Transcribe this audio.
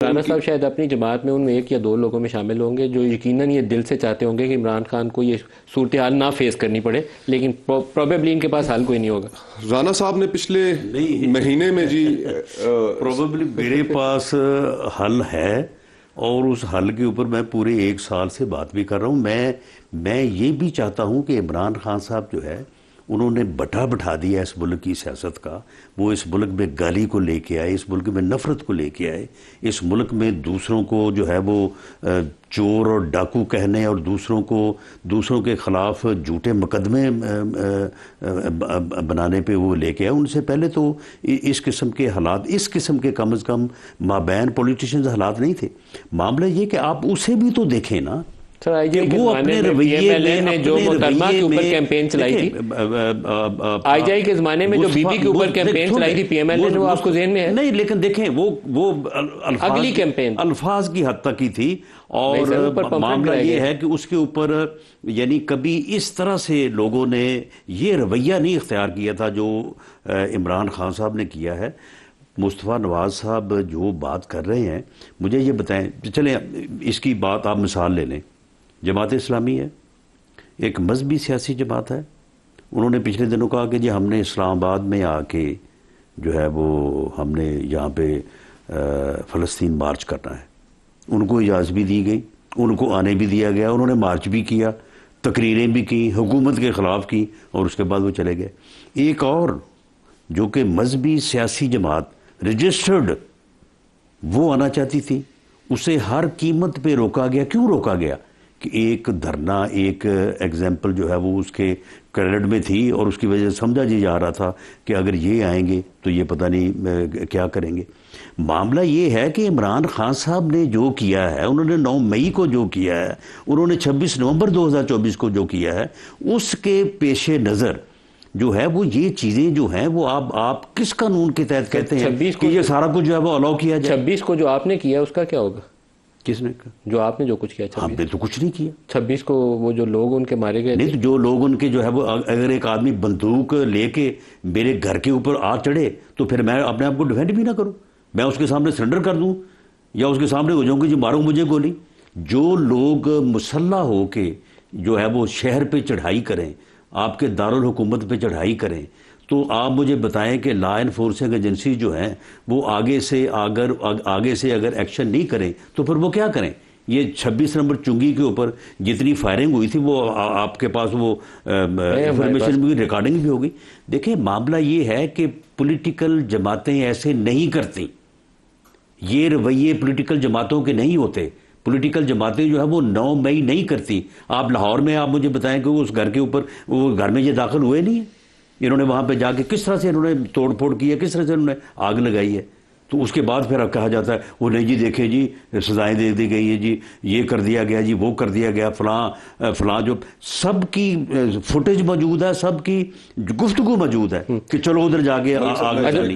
رانا صاحب شاید اپنی جماعت میں ان میں ایک یا دو لوگوں میں شامل ہوں گے جو یقیناً یہ دل سے چاہتے ہوں گے کہ عمران خان کو یہ صورتحال نہ فیس کرنی پڑے، لیکن پروبیبلی ان کے پاس حل کوئی نہیں ہوگا۔ رانا صاحب نے پچھلے مہینے میں پروبیبلی میرے پاس حل ہے، اور اس حل کے اوپر میں پورے 1 سال سے بات بھی کر رہا ہوں۔ میں یہ بھی چاہتا ہوں کہ عمران خان صاحب جو ہے انہوں نے بٹھا دیا اس ملک کی سیاست کا، وہ اس ملک میں گالی کو لے کے آئے، اس ملک میں نفرت کو لے کے آئے، اس ملک میں دوسروں کو جو ہے وہ چور اور ڈاکو کہنے اور دوسروں کے خلاف جھوٹے مقدمے بنانے پہ وہ لے کے آئے۔ ان سے پہلے تو اس قسم کے حالات، اس قسم کے کم از کم مابین پولیٹیشنز حالات نہیں تھے۔ معاملہ یہ کہ آپ اسے بھی تو دیکھیں نا، وہ اپنے رویے میں جو محترمہ کے اوپر کیمپین چلائی تھی، آئی جائی کے زمانے میں جو بی بی کے اوپر کیمپین چلائی تھی پی ایم ایل اے نے، وہ آپ کو ذہن میں ہے؟ نہیں، لیکن دیکھیں وہ اگلی کیمپین الفاظ کی حد تک کی تھی، اور معاملہ یہ ہے کہ اس کے اوپر یعنی کبھی اس طرح سے لوگوں نے یہ رویہ نہیں اختیار کیا تھا جو عمران خان صاحب نے کیا ہے۔ مصطفیٰ نواز صاحب جو بات کر رہے ہیں، مجھے یہ بتائیں، چلیں اس کی بات آپ مثال لے لیں۔ جماعت اسلامی ہے، ایک مذہبی سیاسی جماعت ہے، انہوں نے پچھلے دنوں کہا کہ جی ہم نے اسلام آباد میں آ کے جو ہے وہ ہم نے یہاں پہ فلسطین مارچ کرنا ہے۔ ان کو اجازت بھی دی گئی، ان کو آنے بھی دیا گیا، انہوں نے مارچ بھی کیا، تقریریں بھی کی، حکومت کے خلاف کی، اور اس کے بعد وہ چلے گئے۔ ایک اور جو کہ مذہبی سیاسی جماعت رجسٹرڈ، وہ آنا چاہتی تھی، اسے ہر قیمت پہ روکا گیا۔ کیوں روکا گیا؟ کہ ایک دھرنا، ایک ایگزامپل جو ہے وہ اس کے کریڈٹ میں تھی، اور اس کی وجہ سے سمجھا جا رہا تھا کہ اگر یہ آئیں گے تو یہ پتہ نہیں کیا کریں گے۔ معاملہ یہ ہے کہ عمران خان صاحب نے جو کیا ہے، انہوں نے 9 مئی کو جو کیا ہے، انہوں نے 26 نومبر 2024 کو جو کیا ہے، اس کے پیش نظر جو ہے وہ یہ چیزیں جو ہیں وہ آپ کس قانون کے تحت کہتے ہیں کہ یہ سارا کچھ جو ہے وہ الاؤ کیا جائے؟ 26 کو جو آپ نے کیا اس کا کیا ہوگا؟ کس نے کہا؟ جو آپ نے جو کچھ کیا 26؟ ہم نے تو کچھ نہیں کیا۔ 26 کو وہ جو لوگ ان کے مارے گئے، نہیں تو جو لوگ ان کے جو ہے وہ، اگر ایک آدمی بندوق لے کے میرے گھر کے اوپر آ چڑھے تو پھر میں اپنے آپ کو ڈیفینڈ بھی نہ کروں، میں اس کے سامنے سرنڈر کر دوں، یا اس کے سامنے ہو جاؤں کہ جی مارو مجھے گولی۔ جو لوگ مسلح ہو کے جو ہے وہ شہر پہ چڑھائی کریں، آپ کے دارالحکومت پہ چڑھائی کریں، تو آپ مجھے بتائیں کہ لا انفورسنگ ایجنسی جو ہیں وہ آگے سے اگر ایکشن نہیں کریں تو پھر وہ کیا کریں؟ یہ 26 نمبر چنگی کے اوپر جتنی فائرنگ ہوئی تھی وہ آپ کے پاس وہ انفارمیشن بھی، ریکارڈنگ بھی ہوگی۔ دیکھیں معاملہ یہ ہے کہ پولیٹیکل جماعتیں ایسے نہیں کرتی، یہ رویے پولیٹیکل جماعتوں کے نہیں ہوتے۔ پولیٹیکل جماعتیں جو ہے وہ 9 مئی نہیں کرتی۔ آپ لاہور میں آپ مجھے بتائیں کہ اس گھر کے اوپر، وہ گھر میں یہ داخل ہوئے نہیں ہیں، انہوں نے وہاں پہ جا کے کس طرح سے انہوں نے توڑ پھوڑ کی ہے، کس طرح سے انہوں نے آگ لگائی ہے۔ تو اس کے بعد پھر اب کہا جاتا ہے وہ نہیں جی دیکھیں جی سزائیں دے دی گئی ہے، جی یہ کر دیا گیا، جی وہ کر دیا گیا، فلاں جو سب کی فوٹیج موجود ہے، سب کی گفتگو موجود ہے کہ چلو ادھر جا کے آگ چلی۔